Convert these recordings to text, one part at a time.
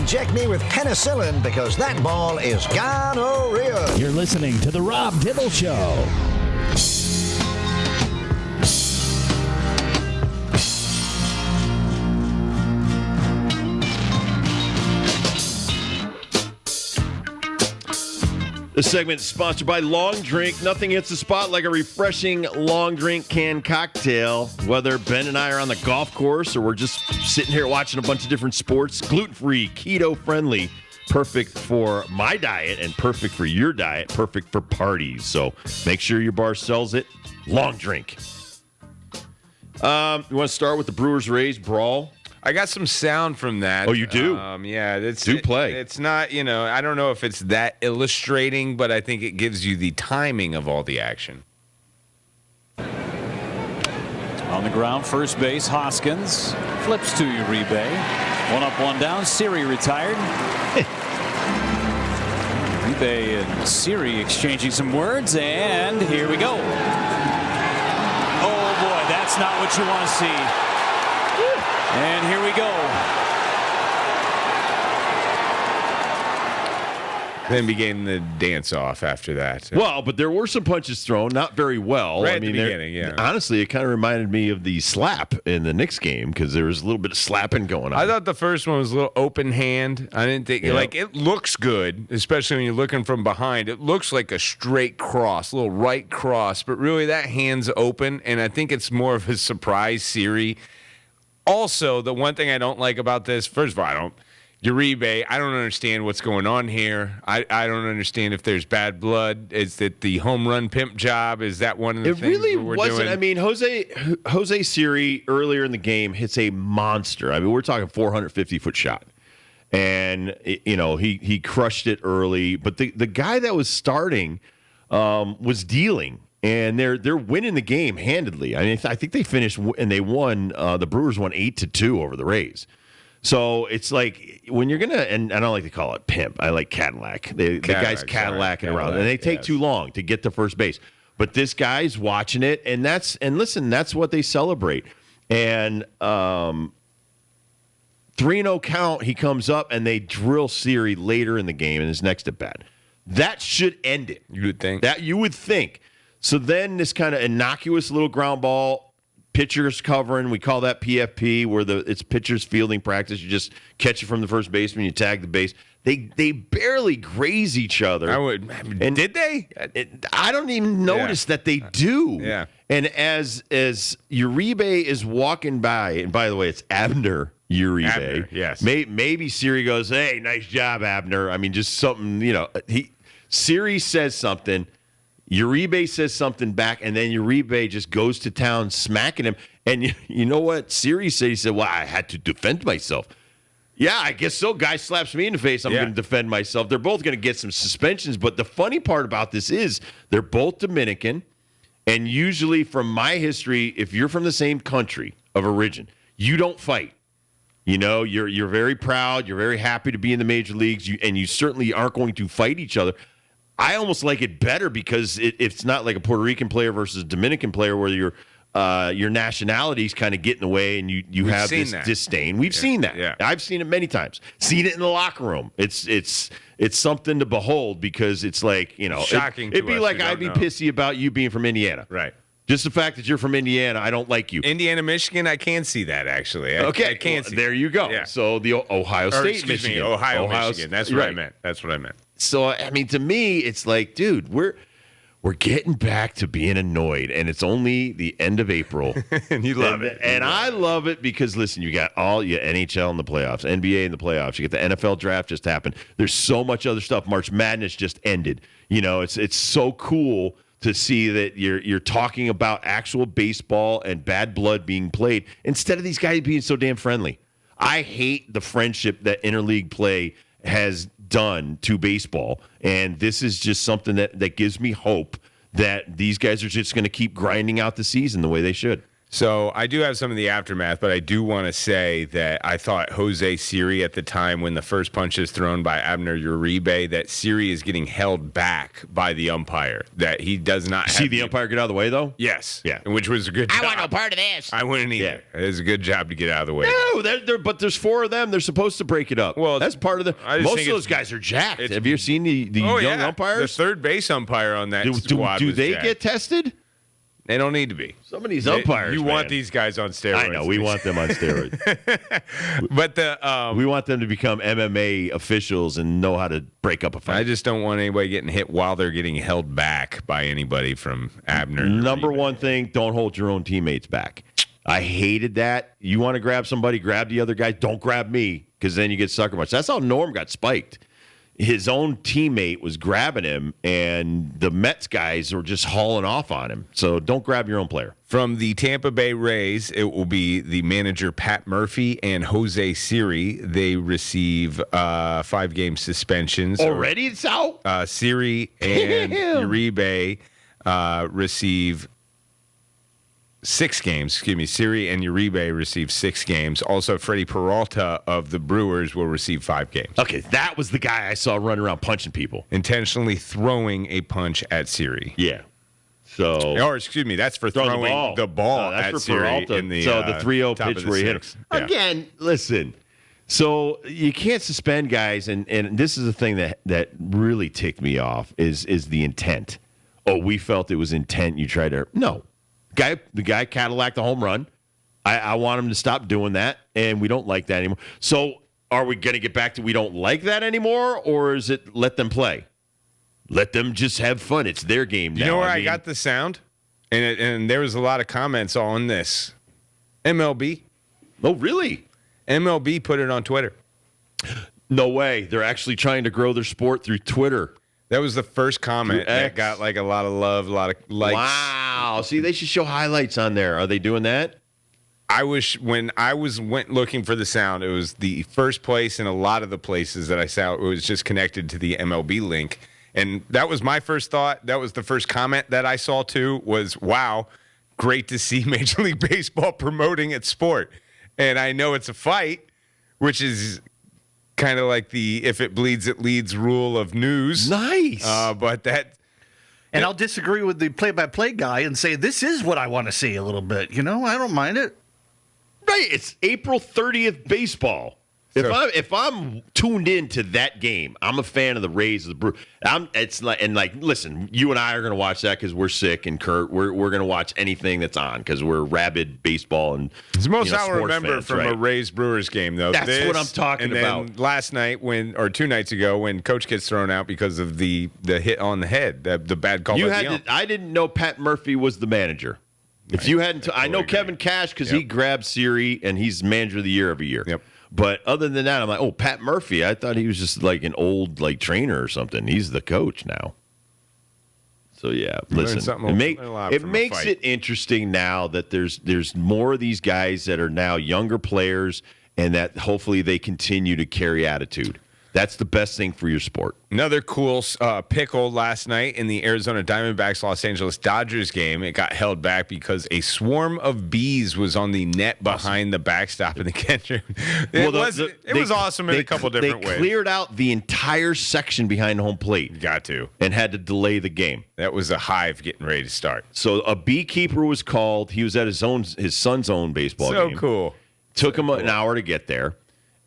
inject me with penicillin because that ball is gonorrhea. You're listening to The Rob Dibble Show. This segment is sponsored by Long Drink. Nothing hits the spot like a refreshing long drink canned cocktail. Whether Ben and I are on the golf course or we're just sitting here watching a bunch of different sports, gluten-free, keto-friendly, perfect for my diet and perfect for your diet, perfect for parties. So make sure your bar sells it. Long Drink. You want to start with the Brewers-Rays brawl? I got some sound from that. Oh, you do? Yeah. Play. It's not, I don't know if it's that illustrating, but I think it gives you the timing of all the action. On the ground, first base, Hoskins. Flips to Uribe. One up, one down. Siri retired. Uribe and Siri exchanging some words, and here we go. Oh, boy, that's not what you want to see. And here we go. Then began the dance-off after that. Well, but there were some punches thrown, not very well. Right at the beginning, yeah. Honestly, it kind of reminded me of the slap in the Knicks game because there was a little bit of slapping going on. I thought the first one was a little open hand. I didn't think, it looks good, especially when you're looking from behind. It looks like a straight cross, a little right cross, but really that hand's open, and I think it's more of a surprise Siri. Also, the one thing I don't like about this, first of all, Uribe, I don't understand what's going on here. I don't understand if there's bad blood. Is that the home run pimp job? Is that one of the things really we're wasn't. doing? I mean, Jose Siri earlier in the game hits a monster. I mean, we're talking 450-foot shot. And, he crushed it early. But the guy that was starting was dealing. And they're winning the game handedly. I mean, I think they finished and they won. The Brewers won 8-2 over the Rays. So it's like when you're gonna, and I don't like to call it pimp. I like Cadillac. The guy's Cadillacing around, and they take too long to get to first base. But this guy's watching it, and listen, that's what they celebrate. And 3-0 count, he comes up and they drill Siri later in the game in his next at bat. That should end it. You would think. So then this kind of innocuous little ground ball, pitcher's covering, we call that PFP, where it's pitcher's fielding practice. You just catch it from the first baseman, you tag the base. They barely graze each other. Did they? I don't even notice that they do. Yeah. And as Uribe is walking by, and by the way, it's Abner Uribe. Abner, yes. Maybe Siri goes, "Hey, nice job, Abner." I mean, just something, Siri says something. Uribe says something back, and then Uribe just goes to town smacking him. And you know what Siri said? He said, "Well, I had to defend myself." Yeah, I guess so. Guy slaps me in the face, I'm going to defend myself. They're both going to get some suspensions. But the funny part about this is they're both Dominican. And usually from my history, if you're from the same country of origin, you don't fight. You're very proud. You're very happy to be in the major leagues. And you certainly aren't going to fight each other. I almost like it better because it's not like a Puerto Rican player versus a Dominican player where your nationalities kind of get in the way and you have this disdain. We've seen that. Yeah. I've seen it many times. Seen it in the locker room. It's something to behold because it's like, shocking. It'd be like I'd be pissy about you being from Indiana. Right. Just the fact that you're from Indiana, I don't like you. Indiana, Michigan, I can see that, actually. Okay. I can see there you go. Yeah. So the Ohio State, Michigan. Ohio, Michigan. That's what I meant. That's what I meant. So, I mean, to me, it's like, dude, we're getting back to being annoyed, and it's only the end of April. And you love it. And I love it because, listen, you got all your NHL in the playoffs, NBA in the playoffs. You get the NFL draft just happened. There's so much other stuff. March Madness just ended. It's so cool to see that you're talking about actual baseball and bad blood being played instead of these guys being so damn friendly. I hate the friendship that interleague play has done to baseball, and this is just something that gives me hope that these guys are just going to keep grinding out the season the way they should. So I do have some of the aftermath, but I do want to say that I thought Jose Siri at the time when the first punch is thrown by Abner Uribe, that Siri is getting held back by the umpire, that he does not See the umpire get out of the way, though? Yes. Yeah. Which was a good job. I want no part of this. I wouldn't either. Yeah. It was a good job to get out of the way. No, but there's 4 of them. They're supposed to break it up. Well, that's part of the. I just Most think of those guys are jacked. Have you seen the Oh, young yeah. umpires? The third base umpire on that squad Do was they jacked. get tested? They don't need to be. Some of these umpires. You man. want these guys on steroids. I know. We want them on steroids. But we want them to become MMA officials and know how to break up a fight. I just don't want anybody getting hit while they're getting held back by anybody from Abner. Number one thing, don't hold your own teammates back. I hated that. You want to grab somebody, grab the other guy. Don't grab me, because then you get sucker punched. That's how Norm got spiked. His own teammate was grabbing him, and the Mets guys were just hauling off on him. So don't grab your own player. From the Tampa Bay Rays, it will be the manager Pat Murphy and Jose Siri. They receive 5-game suspensions. Already it's out? Siri and Uribe receive 6 games. Excuse me. Siri and Uribe receive 6 games. Also, Freddie Peralta of the Brewers will receive 5 games. Okay, that was the guy I saw running around punching people. Intentionally throwing a punch at Siri. Yeah. So, Or, excuse me, that's for throwing the ball that's at for Siri Peralta. in the so the 3-0 top pitch of the where he hit him. 6th. Yeah. Again, listen. So you can't suspend guys, and this is the thing that really ticked me off is the intent. Oh, we felt it was intent. You tried to no. The guy Cadillac the home run. I want him to stop doing that, and we don't like that anymore. So are we going to get back to we don't like that anymore, or is it let them play? Let them just have fun. It's their game now. You know where I got the sound? And there was a lot of comments on this. MLB. Oh, really? MLB put it on Twitter. No way. They're actually trying to grow their sport through Twitter. That was the first comment Through that X. got like a lot of love, a lot of likes. Wow. See, they should show highlights on there. Are they doing that? I wish when I went looking for the sound, it was the first place in a lot of the places that I saw. It was just connected to the MLB link. And that was my first thought. That was the first comment that I saw too was, wow, great to see Major League Baseball promoting its sport. And I know it's a fight, which is kind of like the if it bleeds, it leads rule of news. Nice. But that. And I'll disagree with the play-by-play guy and say this is what I want to see a little bit. You know, I don't mind it. Right. It's April 30th baseball. If I'm tuned into that game, I'm a fan of the Rays of the Brewers. Listen, you and I are going to watch that because we're sick, and Kurt, we're going to watch anything that's on because we're rabid baseball and. It's the most I'll sports remember fans, from right? a Rays Brewers game, though. That's what I'm talking about. And then last night, or 2 nights ago, when Coach gets thrown out because of the hit on the head, the bad call. I didn't know Pat Murphy was the manager. If you hadn't, I know Kevin Cash because he grabbed Siri and he's manager of the year every year. Yep. But other than that, I'm like, oh, Pat Murphy. I thought he was just like an old trainer or something. He's the coach now. So yeah, listen, it makes it interesting now that there's more of these guys that are now younger players, and that hopefully they continue to carry attitude. That's the best thing for your sport. Another cool pickle last night in the Arizona Diamondbacks Los Angeles Dodgers game. It got held back because a swarm of bees was on the net behind the backstop in the catcher. It was awesome in a couple different ways. They cleared out the entire section behind home plate. Got to. And had to delay the game. That was a hive getting ready to start. So a beekeeper was called. He was at his son's own baseball game. So cool. Took him an hour to get there.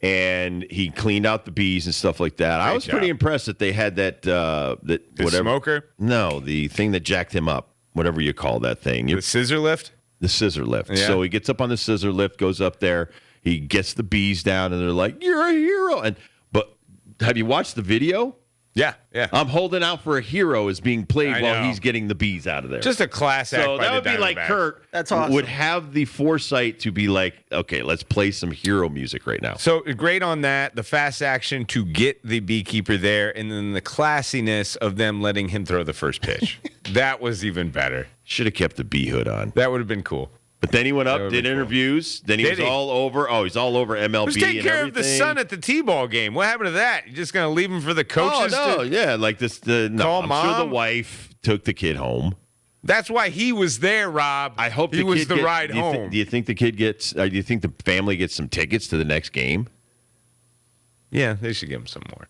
And he cleaned out the bees and stuff like that. I was pretty impressed that they had that whatever smoker. No, the thing that jacked him up, whatever you call that thing. The scissor lift. The scissor lift. Yeah. So he gets up on the scissor lift, goes up there, he gets the bees down, and they're like, "You're a hero!" But have you watched the video? Yeah. I'm holding out for a hero is being played while he's getting the bees out of there. Just a class act. So that would be like Kurt. That's awesome. Would have the foresight to be like, okay, let's play some hero music right now. So great on that. The fast action to get the beekeeper there, and then the classiness of them letting him throw the first pitch. That was even better. Should have kept the bee hood on. That would have been cool. But then he went up, did interviews. Then he was all over. Oh, he's all over MLB. Who's taking care of the son at the T-ball game? What happened to that? You just gonna leave him for the coaches? Oh no, yeah, like this. Call I'm mom? sure the wife took the kid home. That's why he was there, Rob. I hope he was the ride do you home. Do you think the kid gets? Do you think the family gets some tickets to the next game? Yeah, they should give him some more.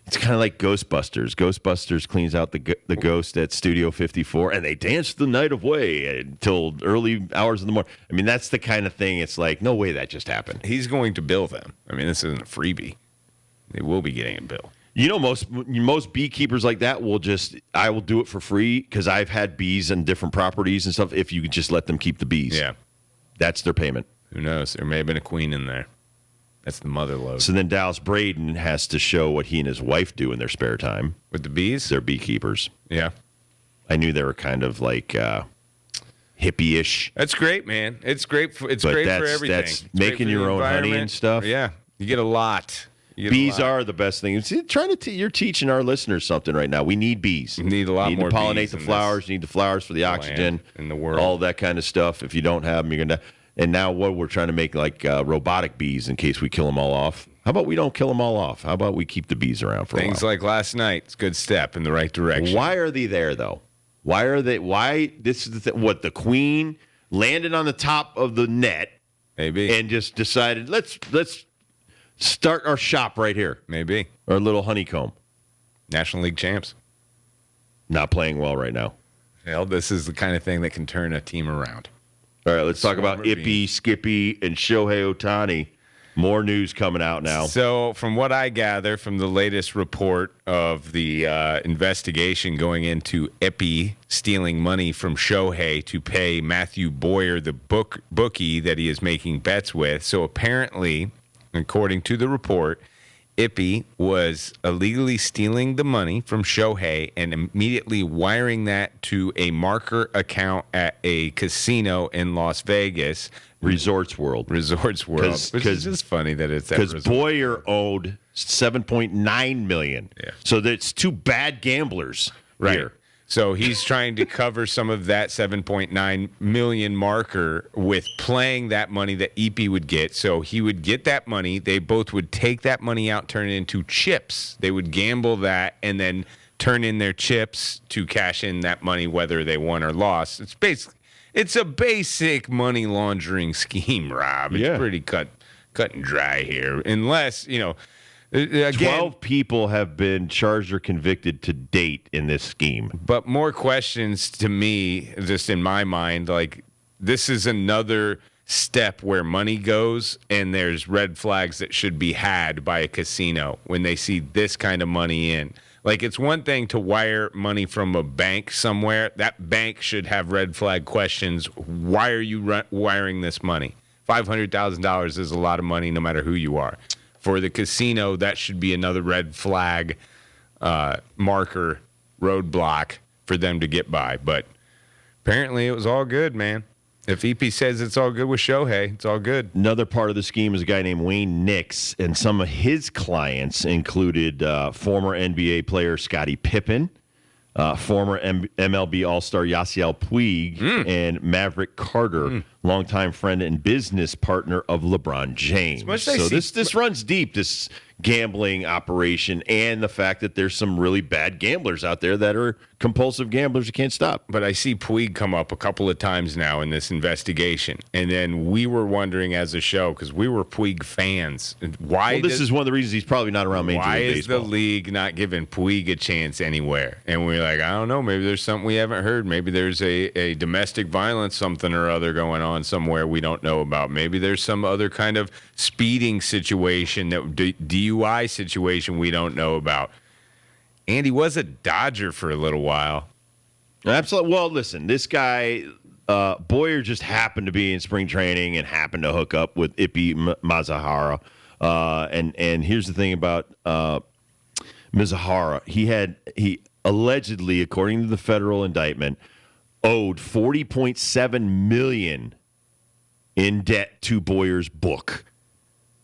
It's kind of like Ghostbusters. Ghostbusters cleans out the ghost at Studio 54, and they dance the night away until early hours in the morning. I mean, that's the kind of thing. It's like, no way that just happened. He's going to bill them. I mean, this isn't a freebie. They will be getting a bill. You know, most beekeepers like that I will do it for free because I've had bees on different properties and stuff. If you could just let them keep the bees, Yeah, that's their payment. who knows? There may have been a queen in there. That's the mother lode. So then Dallas Braden has to show what he and his wife do in their spare time. With the bees? They're beekeepers. Yeah. I knew they were kind of like hippie-ish. That's great, man. It's great for But everything. that's It's great making for your the own honey and environment. stuff. Yeah. You get a lot. Bees are the best thing. See, you're teaching our listeners something right now. We need bees. You need a lot more to pollinate bees the in flowers. You need the flowers for the oxygen in the world. All that kind of stuff. If you don't have them, you're gonna. And now what we're trying to make like robotic bees in case we kill them all off. How about we don't kill them all off? How about we keep the bees around for Things a while? like last night. It's a good step in the right direction. Why are they there though? Why are they? Why this is what the queen landed on the top of the net Maybe. and just decided let's start our shop right here. Maybe. Our little honeycomb. National League champs. Not playing well right now. Well, this is the kind of thing that can turn a team around. All right, let's talk about Swarm of Ippy, Skippy, and Shohei Ohtani. More news coming out now. So, from what I gather from the latest report of the investigation going into Ippy stealing money from Shohei to pay Matthew Boyer, the bookie that he is making bets with. So, apparently, according to the report, Ippy was illegally stealing the money from Shohei and immediately wiring that to a marker account at a casino in Las Vegas. Resorts World. Which is just funny that it's that because resort. Boyer owed $7.9 million. Yeah. So that's two bad gamblers here. So he's trying to cover some of that 7.9 million marker with playing that money that EP would get. So he would get that money. They both would take that money out, turn it into chips. They would gamble that and then turn in their chips to cash in that money, whether they won or lost. It's a basic money laundering scheme, Rob. It's pretty cut and dry here. Unless, again, 12 people have been charged or convicted to date in this scheme. but more questions to me, just in my mind, like this is another step where money goes and there's red flags that should be had by a casino when they see this kind of money in. Like, it's one thing to wire money from a bank somewhere. That bank should have red flag questions. Why are you wiring this money? $500,000 is a lot of money no matter who you are. For the casino, that should be another red flag marker, roadblock for them to get by. But apparently it was all good, man. If EP says it's all good with Shohei, it's all good. Another part of the scheme is a guy named Wayne Nix, and some of his clients included former NBA player Scottie Pippen, former MLB All-Star Yasiel Puig, and Maverick Carter, longtime friend and business partner of LeBron James. So this runs deep, this gambling operation, and the fact that there's some really bad gamblers out there that are compulsive gamblers who can't stop. But I see Puig come up a couple of times now in this investigation. And then we were wondering as a show, because we were Puig fans, why This is one of the reasons he's probably not around Major League Baseball. Baseball. Why is the league not giving Puig a chance anywhere? And we're like, I don't know. Maybe there's something we haven't heard. Maybe there's a domestic violence something or other going on somewhere we don't know about. Maybe there's some other kind of speeding situation, that DUI situation we don't know about. And he was a Dodger for a little while. Absolutely. Well, listen, this guy, Boyer, just happened to be in spring training and happened to hook up with Ippy Mazahara. And here's the thing about Mazahara. He allegedly, according to the federal indictment, owed $40.7 million in debt to Boyer's book.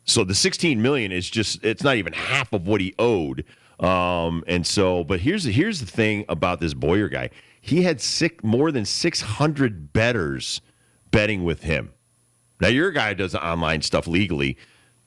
So the $16 million is it's not even half of what he owed. But here's the thing about this Boyer guy. He had more than 600 bettors betting with him. Now, your guy does online stuff legally.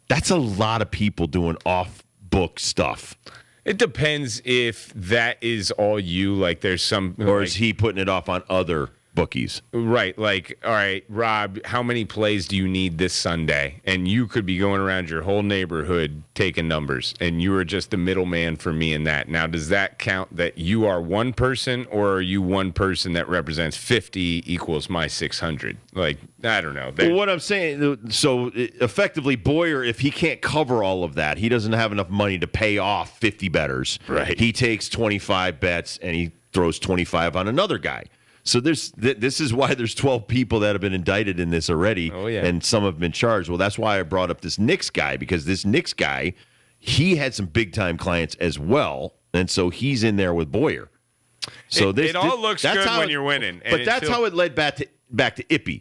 That's a lot of people doing off-book stuff. It depends if that is all you. Like, there's some, Or like, is he putting it off on other bookies? right? Like, all right, Rob, how many plays do you need this Sunday? And you could be going around your whole neighborhood taking numbers, and you are just the middleman for me in that. Now, does that count that you are one person, or are you one person that represents 50 equals my 600? Like, I don't know. Well, what I'm saying, so effectively, Boyer, if he can't cover all of that, he doesn't have enough money to pay off 50 bettors. Right. He takes 25 bets and he throws 25 on another guy. So this is why there's 12 people that have been indicted in this already, and some have been charged. Well, that's why I brought up this Knicks guy, because this Knicks guy, he had some big-time clients as well, and so he's in there with Boyer. So it all looks good when you're winning. But that's how it led back to Ippy.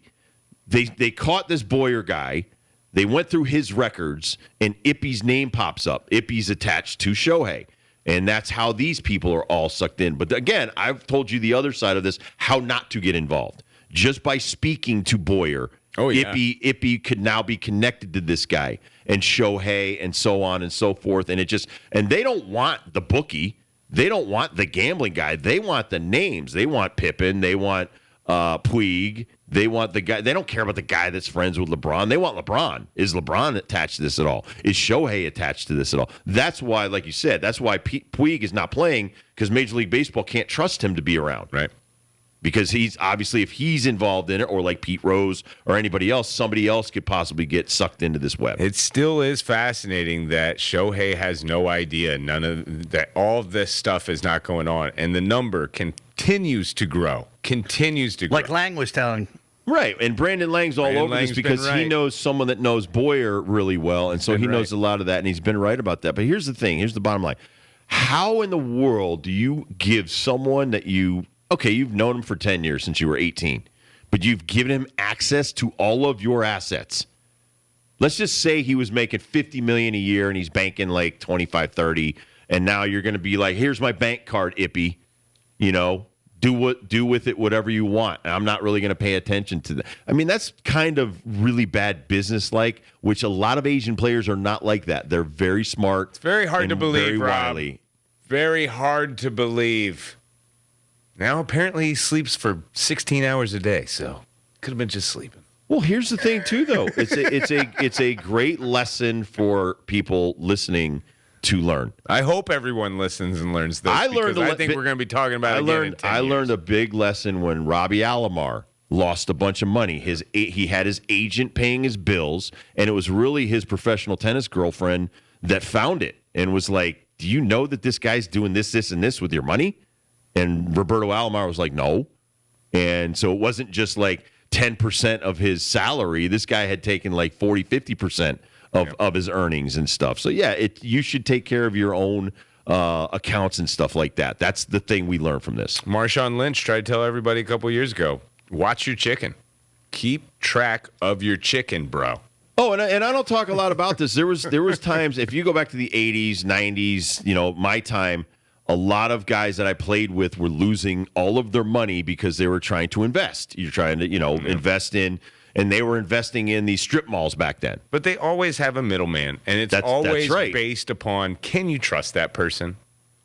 They caught this Boyer guy. They went through his records, and Ippy's name pops up. Ippy's attached to Shohei. And that's how these people are all sucked in. But again, I've told you the other side of this, how not to get involved. Just by speaking to Boyer, Ippy could now be connected to this guy and Shohei and so on and so forth. And they don't want the bookie. They don't want the gambling guy. They want the names. They want Pippen. They want Puig. They want the guy. They don't care about the guy that's friends with LeBron. They want LeBron. Is LeBron attached to this at all? Is Shohei attached to this at all? That's why, like you said, that's why Puig is not playing, because Major League Baseball can't trust him to be around. Right. Because he's obviously, if he's involved in it, or like Pete Rose or anybody else, somebody else could possibly get sucked into this web. It still is fascinating that Shohei has no idea. That all of this stuff is not going on, and the number continues to grow. Like Lang was telling. Right, and Brandon Lang's all over this because he knows someone that knows Boyer really well, and so he knows a lot of that, and he's been right about that. But here's the thing. Here's the bottom line. How in the world do you give someone that you've known him for 10 years, since you were 18, but you've given him access to all of your assets? Let's just say he was making $50 million a year, and he's banking like 25, 30, and now you're going to be like, here's my bank card, Ippy, do with it whatever you want. And I'm not really going to pay attention to that. I mean, that's kind of really bad business-like, which a lot of Asian players are not like that. They're very smart. It's very hard to believe, very Rob. wily. Very hard to believe. Now, apparently, he sleeps for 16 hours a day, so could have been just sleeping. Well, here's the thing, too, though. It's a great lesson for people listening to learn. I hope everyone listens and learns this. I think we're going to be talking about it again in 10 years. learned a big lesson when Robbie Alomar lost a bunch of money. He had his agent paying his bills, and it was really his professional tennis girlfriend that found it and was like, do you know that this guy's doing this, this, and this with your money? And Roberto Alomar was like, no. And so it wasn't just like 10% of his salary. This guy had taken like 40, 50% of his earnings and stuff. So, you should take care of your own accounts and stuff like that. That's the thing we learned from this. Marshawn Lynch tried to tell everybody a couple years ago, watch your chicken. Keep track of your chicken, bro. Oh, and I don't talk a lot about this. There was times, if you go back to the 80s, 90s, my time, a lot of guys that I played with were losing all of their money because they were trying to invest. You're trying to, invest in, and they were investing in these strip malls back then. But they always have a middleman, and it's always based upon, can you trust that person?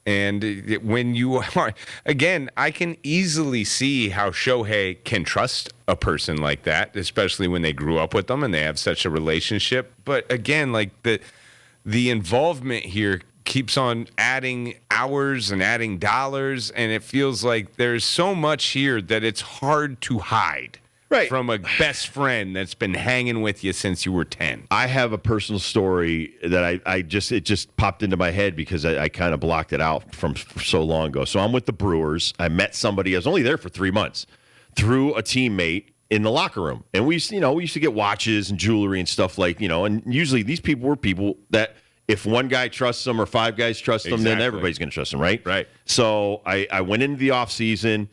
And when you are, again, I can easily see how Shohei can trust a person like that, especially when they grew up with them and they have such a relationship. But again, like the involvement here keeps on adding hours and adding dollars, and it feels like there's so much here that it's hard to hide from a best friend that's been hanging with you since you were 10. I have a personal story that it just popped into my head because I kind of blocked it out from so long ago. So I'm with the Brewers. I met somebody. I was only there for 3 months through a teammate in the locker room, and we used to get watches and jewelry and stuff and usually these people were people that, if one guy trusts them or 5 guys trust them, then everybody's going to trust them, right? Right. So I went into the off season.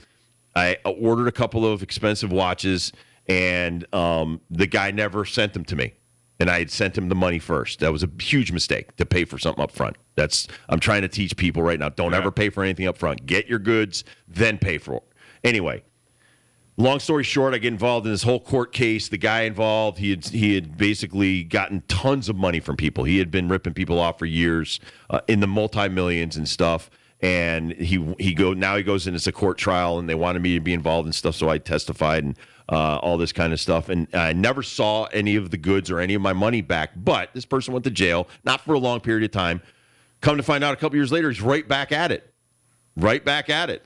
I ordered a couple of expensive watches, and the guy never sent them to me. And I had sent him the money first. That was a huge mistake, to pay for something up front. I'm trying to teach people right now. Don't ever pay for anything up front. Get your goods, then pay for it. Anyway, Long story short, I get involved in this whole court case. The guy involved, he had basically gotten tons of money from people. He had been ripping people off for years in the multi-millions and stuff. And he goes into a court trial, and they wanted me to be involved in stuff, so I testified and all this kind of stuff. And I never saw any of the goods or any of my money back. But this person went to jail, not for a long period of time. Come to find out, a couple years later, he's right back at it.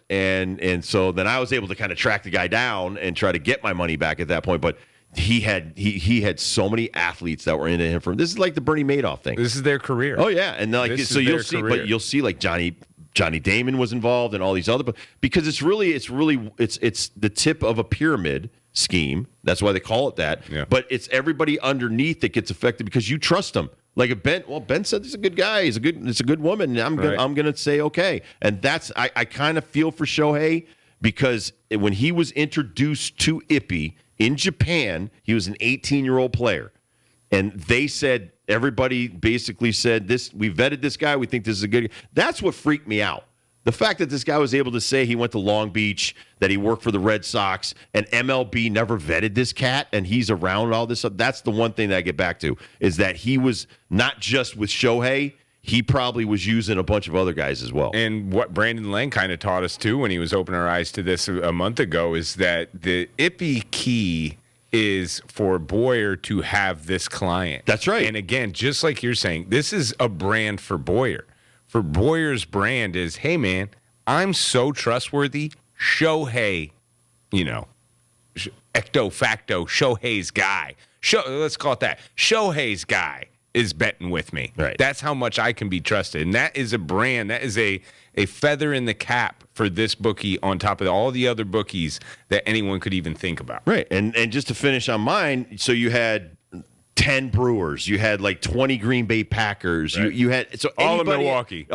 And so then I was able to kind of track the guy down and try to get my money back at that point. But he had so many athletes that were into him. This is like the Bernie Madoff thing. This is their career. Oh yeah, and like so you'll see, but you'll see like Johnny Damon was involved and all these other, because it's the tip of a pyramid scheme. That's why they call it that. Yeah. But it's everybody underneath that gets affected because you trust them. Like if Ben said he's a good guy, it's a good woman. I'm gonna say okay, and that's I kind of feel for Shohei, because when he was introduced to Ippy in Japan, he was an 18-year-old player, and they said, everybody basically said, this, we vetted this guy, we think this is a good guy. That's what freaked me out. The fact that this guy was able to say he went to Long Beach, that he worked for the Red Sox, and MLB never vetted this cat, and he's around all this stuff. That's the one thing that I get back to, is that he was not just with Shohei, he probably was using a bunch of other guys as well. And what Brandon Lang kind of taught us, too, when he was opening our eyes to this a month ago, is that the Ippy key is for Boyer to have this client. That's right. And again, just like you're saying, this is a brand for Boyer. For Boyer's brand is, hey, man, I'm so trustworthy. Shohei, ecto facto, Shohei's guy. Let's call it that. Shohei's guy is betting with me. Right. That's how much I can be trusted. And that is a brand. That is a feather in the cap for this bookie on top of all the other bookies that anyone could even think about. Right. And just to finish on mine, so you had 10 Brewers, you had like 20 Green Bay Packers, right. you had all of Milwaukee.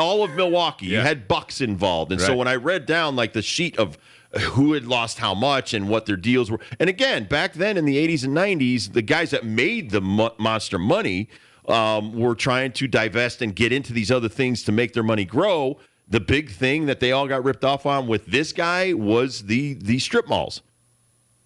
Yeah. You had Bucks involved. And so when I read down like the sheet of who had lost how much and what their deals were, and again, back then in the 80s and 90s, the guys that made the monster money were trying to divest and get into these other things to make their money grow. The big thing that they all got ripped off on with this guy was the strip malls,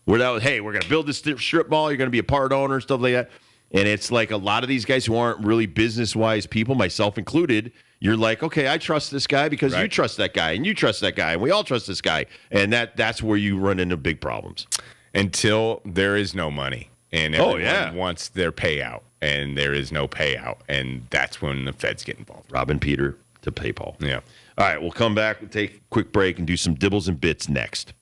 where that was, hey, we're going to build this strip mall, you're going to be a part owner, stuff like that. And it's like a lot of these guys who aren't really business-wise people, myself included, you're like, okay, I trust this guy because you trust that guy, and you trust that guy, and we all trust this guy. And that's where you run into big problems. Until there is no money, and everyone wants their payout, and there is no payout, and that's when the feds get involved. Robin Peter to PayPal. Yeah. All right, we'll come back, we'll take a quick break, and do some dibbles and bits next.